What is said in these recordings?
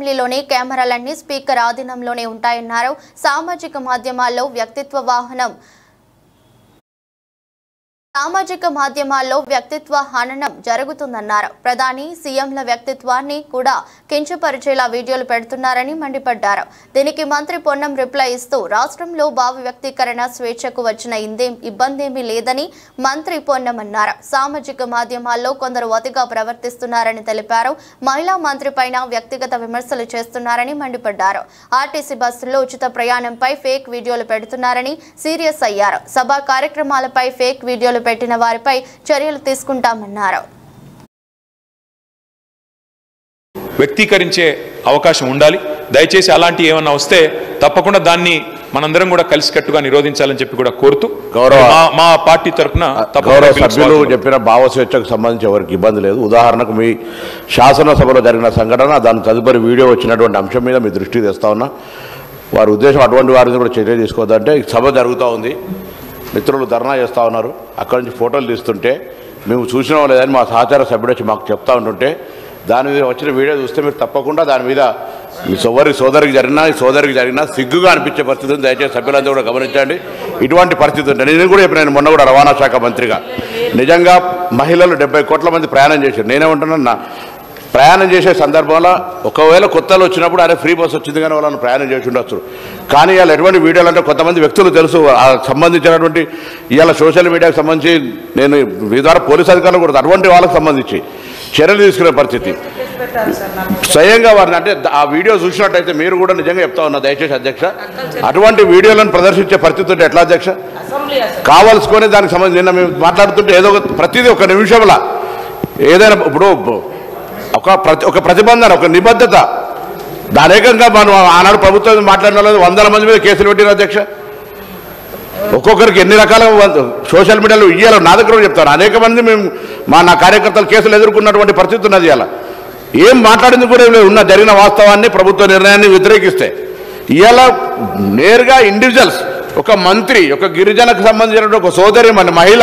అసెంబ్లీలోని కెమెరాలన్నీ speaker ఆధీనంలోనే ఉంటాయన్నారు. సామాజిక మాధ్యమాల్లో వ్యక్తిత్వ హననం జరుగుతుందన్నారు. ప్రధాని సీఎంల వ్యక్తిత్వాన్ని కూడా కించపరిచేలా వీడియోలు పెడుతున్నారని మండిపడ్డారు. దీనికి మంత్రి పొన్నం రిప్లై ఇస్తూ రాష్ట్రంలో భావ వ్యక్తీకరణ స్వేచ్ఛకు వచ్చిన ఇబ్బందేమీ లేదని మంత్రి పొన్నం అన్నారు. సామాజిక మాధ్యమాల్లో కొందరు అతిగా ప్రవర్తిస్తున్నారని తెలిపారు. మహిళా మంత్రి పైన వ్యక్తిగత విమర్శలు చేస్తున్నారని మండిపడ్డారు. ఆర్టీసీ బస్సుల్లో ఉచిత ప్రయాణంపై ఫేక్ వీడియోలు పెడుతున్నారని సీరియస్ అయ్యారు. సభా కార్యక్రమాలపై ఫేక్ వీడియోలు పెట్టిన వారిపై చర్యలు తీసుకుంటామన్నారు. వ్యక్తీకరించే అవకాశం ఉండాలి. దయచేసి అలాంటి ఏమన్నా వస్తే తప్పకుండా దాన్ని మనందరం కూడా కలిసికట్టుగా నిరోధించాలని చెప్పి కూడా కోరుతూ మా పార్టీ తరఫున సభ్యులు చెప్పిన భావస్వేచ్ఛకు సంబంధించి ఎవరికి ఇబ్బంది లేదు. ఉదాహరణకు మీ శాసనసభలో జరిగిన సంఘటన దాని తదుపరి వీడియో వచ్చినటువంటి అంశం మీద మీ దృష్టికి తెస్తా ఉన్నా. వారి ఉద్దేశం అటువంటి వారిని కూడా చర్య తీసుకోవద్దంటే సభ జరుగుతూ ఉంది, మిత్రులు ధర్నా చేస్తూ ఉన్నారు, అక్కడి నుంచి ఫోటోలు తీస్తుంటే మేము చూసినా లేదని మా సహచార సభ్యుడు వచ్చి మాకు చెప్తా ఉంటుంటే దాని మీద వచ్చిన వీడియో చూస్తే మీరు తప్పకుండా దాని మీద మీ సోదరికి జరిగినా సిగ్గుగా అనిపించే పరిస్థితిని దయచేసి సభ్యులందరూ కూడా గమనించండి. ఇటువంటి పరిస్థితి ఉంటే నేను కూడా చెప్పిన మొన్న కూడా రవాణా శాఖ మంత్రిగా నిజంగా మహిళలు 70 కోట్ల మంది ప్రయాణం చేశారు. నేనేమంటున్నా, ప్రయాణం చేసే సందర్భంలో ఒకవేళ కొత్తలో వచ్చినప్పుడు అరే ఫ్రీ బస్ వచ్చింది కానీ వాళ్ళని ప్రయాణం చేసి ఉండొచ్చు. కానీ ఇవాళ ఎటువంటి వీడియోలు అంటే కొంతమంది వ్యక్తులు తెలుసు సంబంధించినటువంటి ఇవాళ సోషల్ మీడియాకు సంబంధించి నేను మీ ద్వారా పోలీసు అధికారులు కూడా అటువంటి వాళ్ళకి సంబంధించి చర్యలు తీసుకునే పరిస్థితి స్వయంగా వారిని అంటే ఆ వీడియో చూసినట్టయితే మీరు కూడా నిజంగా చెప్తా ఉన్నా దయచేసి అధ్యక్ష, అటువంటి వీడియోలను ప్రదర్శించే పరిస్థితి ఉంటే ఎట్లా అధ్యక్ష? కావాల్సుకొని దానికి సంబంధించి నిన్న మేము మాట్లాడుతుంటే ఏదో ప్రతిదీ ఒక నిమిషంలో ఏదైనా ఇప్పుడు ఒక ప్రతిబంధన ఒక నిబద్ధత దానేకంగా మనం ఆనాడు ప్రభుత్వం మాట్లాడిన వాళ్ళు 100 మంది మీద కేసులు పెట్టిన అధ్యక్ష. ఒక్కొక్కరికి ఎన్ని రకాల సోషల్ మీడియాలో ఇయ్యాలో నా దగ్గర చెప్తాను అనేక మంది మేము నా కార్యకర్తలు కేసులు ఎదుర్కొన్నటువంటి పరిస్థితి ఉన్నది. ఇవాళ ఏం మాట్లాడింది కూడా ఉన్న జరిగిన వాస్తవాన్ని ప్రభుత్వ నిర్ణయాన్ని వ్యతిరేకిస్తే ఇవాళ నేరుగా ఇండివిజువల్స్ ఒక మంత్రి ఒక గిరిజనకు సంబంధించినటువంటి ఒక సోదరి మన మహిళ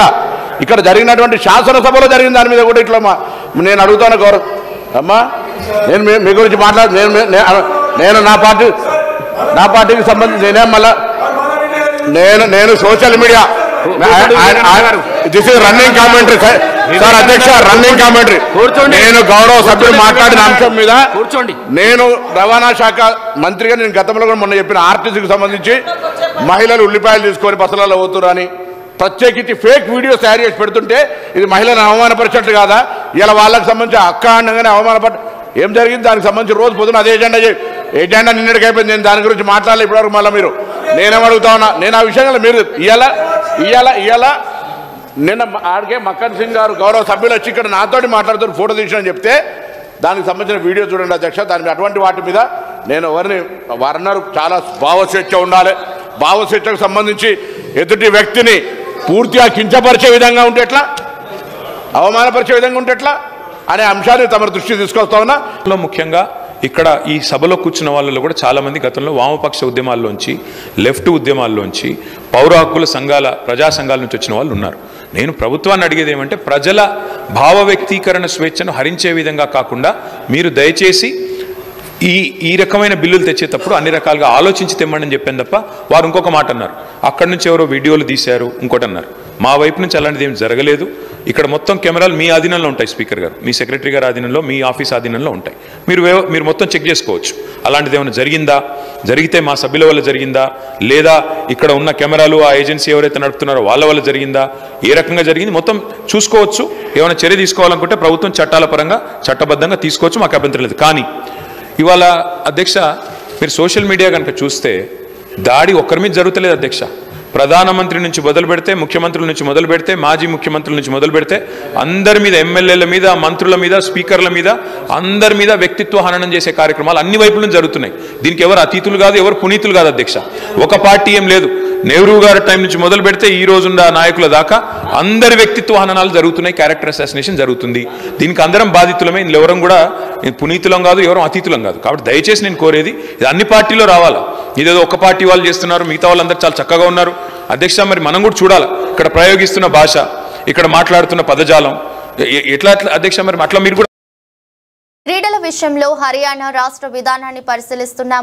ఇక్కడ జరిగినటువంటి శాసనసభలో జరిగిన దాని మీద కూడా ఇట్లా నేను అడుగుతాను గౌరవ్ అమ్మా, నేను మీ గురించి నేను నా పార్టీకి సంబంధించి నేనే మళ్ళా నేను social media this is running commentary sir అధ్యక్ష, రన్నింగ్ కామెంటరీ. నేను గౌరవ సభ్యులు మాట్లాడిన అంశం మీద నేను రవాణా శాఖ మంత్రిగా నేను గతంలో కూడా మొన్న చెప్పిన ఆర్టీసీకి సంబంధించి మహిళలు ఉల్లిపాయలు తీసుకొని బస్సులలో పోతురని ప్రత్యేకించి ఫేక్ వీడియోస్ తయారు చేసి పెడుతుంటే ఇది మహిళలను అవమానపరిచినట్టు కాదా? ఇలా వాళ్ళకి సంబంధించి అకాండంగానే అవమానపడ ఏం జరిగింది దానికి సంబంధించి రోజు పొద్దున అదే ఎజెండా నిన్నటికి అయిపోయింది. నేను దాని గురించి మాట్లాడాలి ఇప్పటివరకు. మళ్ళీ మీరు నేనేమడుగుతా ఉన్నా, నేను ఆ విషయంలో మీరు ఇవాళ నిన్న ఆడికే మక్కన్ సింగ్ గారు గౌరవ సభ్యులు వచ్చి ఇక్కడ నాతోటి మాట్లాడుతూ ఫోటో తీసినని చెప్తే దానికి సంబంధించిన వీడియో చూడండి అధ్యక్ష. దాని అటువంటి వాటి మీద నేను వారన్నారు చాలా భావస్వేచ్ఛ ఉండాలి, భావస్వేచ్ఛకు సంబంధించి ఎదుటి వ్యక్తిని పూర్తిగా కించపరిచే విధంగా ఉంటే ఎట్లా, అవమానపరిచే విధంగా ఉంటే ఎట్లా అనే అంశాన్ని తమ దృష్టి తీసుకొస్తా ఉన్నా. ముఖ్యంగా ఇక్కడ ఈ సభలో కూర్చున్న వాళ్ళలో కూడా చాలామంది గతంలో వామపక్ష ఉద్యమాల్లోంచి లెఫ్ట్ ఉద్యమాల్లోంచి పౌర హక్కుల సంఘాల ప్రజా సంఘాల నుంచి వచ్చిన వాళ్ళు ఉన్నారు. నేను ప్రభుత్వాన్ని అడిగేది ఏమంటే ప్రజల భావ వ్యక్తీకరణ స్వేచ్ఛను హరించే విధంగా కాకుండా మీరు దయచేసి ఈ రకమైన బిల్లులు తెచ్చేటప్పుడు అన్ని రకాలుగా ఆలోచించి తెమ్మని చెప్పాను తప్ప వారు ఇంకొక మాట అన్నారు, అక్కడి నుంచి ఎవరో వీడియోలు తీశారు ఇంకోటి అన్నారు. మా వైపు నుంచి అలాంటిది ఏం జరగలేదు. ఇక్కడ మొత్తం కెమెరాలు మీ ఆధీనంలో ఉంటాయి, స్పీకర్ గారు మీ సెక్రటరీ గారి ఆధీనంలో మీ ఆఫీస్ ఆధీనంలో ఉంటాయి. మీరు మొత్తం చెక్ చేసుకోవచ్చు. అలాంటిది ఏమైనా జరిగిందా, జరిగితే మా సభ్యుల వల్ల జరిగిందా, లేదా ఇక్కడ ఉన్న కెమెరాలు ఆ ఏజెన్సీ ఎవరైతే నడుపుతున్నారో వాళ్ళ వల్ల జరిగిందా, ఏ రకంగా జరిగింది మొత్తం చూసుకోవచ్చు. ఏమైనా చర్య తీసుకోవాలనుకుంటే ప్రభుత్వం చట్టాల పరంగా చట్టబద్ధంగా తీసుకోవచ్చు, మాకు అభ్యంతరం లేదు. కానీ ఇవాళ అధ్యక్ష మీరు సోషల్ మీడియా కనుక చూస్తే దాడి ఒక్కరి మీద జరుగుతలేదు అధ్యక్ష. ప్రధానమంత్రి నుంచి మొదలు పెడితే, ముఖ్యమంత్రుల నుంచి మొదలు పెడితే, మాజీ ముఖ్యమంత్రుల నుంచి మొదలు పెడితే అందరి మీద, ఎమ్మెల్యేల మీద, మంత్రుల మీద, స్పీకర్ల మీద, అందరి మీద వ్యక్తిత్వ హననం చేసే కార్యక్రమాలు అన్ని వైపుల నుంచి జరుగుతున్నాయి. దీనికి ఎవరు అతీతులు కాదు, ఎవరు పునీతులు కాదు అధ్యక్ష. ఒక పార్టీ ఏం లేదు. నెహ్రూ గారి టైం నుంచి మొదలు పెడితే ఈ రోజున్న నాయకుల దాకా అందరి వ్యక్తిత్వ హననాలు జరుగుతున్నాయి, క్యారెక్టర్ అసాసినేషన్ జరుగుతుంది. దీనికి అందరం బాధితులమే. ఇందులో ఎవరం కూడా పునీతులం కాదు, ఎవరం అతీతులం కాదు. కాబట్టి దయచేసి నేను కోరేది ఇది అన్ని పార్టీలో రావాలా. ఇదేదో ఒక పార్టీ వాళ్ళు చేస్తున్నారు, మిగతా వాళ్ళందరూ చాలా చక్కగా ఉన్నారు అధ్యక్ష. మరి మనం కూడా చూడాలి ఇక్కడ ప్రయోగిస్తున్న భాష, ఇక్కడ మాట్లాడుతున్న పదజాలం ఎట్లా అధ్యక్ష. మరి అట్లా మీరు కూడా క్రీడల విషయంలో హర్యానా రాష్ట్ర విధానాన్ని పరిశీలిస్తున్నాం.